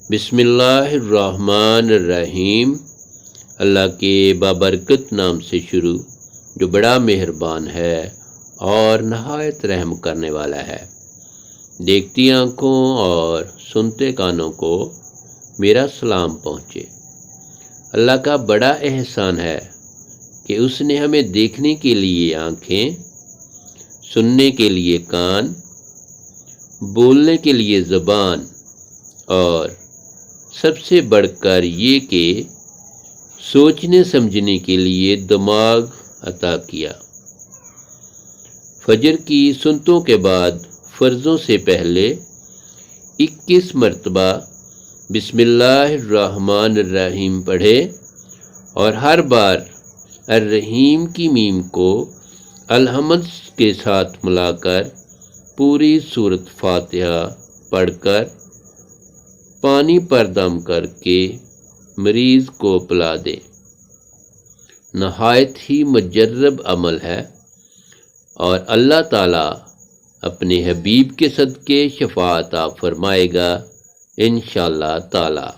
بسم اللہ الرحمن الرحیم۔ اللہ کے بابرکت نام سے شروع جو بڑا مہربان ہے اور نہایت رحم کرنے والا ہے۔ دیکھتی آنکھوں اور سنتے کانوں کو میرا سلام پہنچے۔ اللہ کا بڑا احسان ہے کہ اس نے ہمیں دیکھنے کے لیے آنکھیں، سننے کے لیے کان، بولنے کے لیے زبان اور سب سے بڑھ کر یہ کہ سوچنے سمجھنے کے لیے دماغ عطا کیا۔ فجر کی سنتوں کے بعد فرضوں سے پہلے 21 مرتبہ بسم اللہ الرحمن الرحیم پڑھے اور ہر بار الرحیم کی میم کو الحمد کے ساتھ ملا کر پوری سورۃ فاتحہ پڑھ کر پانی پر دم کر کے مریض کو پلا دے۔ نہایت ہی مجرب عمل ہے اور اللہ تعالیٰ اپنے حبیب کے صدقے شفاعت عطا فرمائے گا انشاءاللہ تعالیٰ۔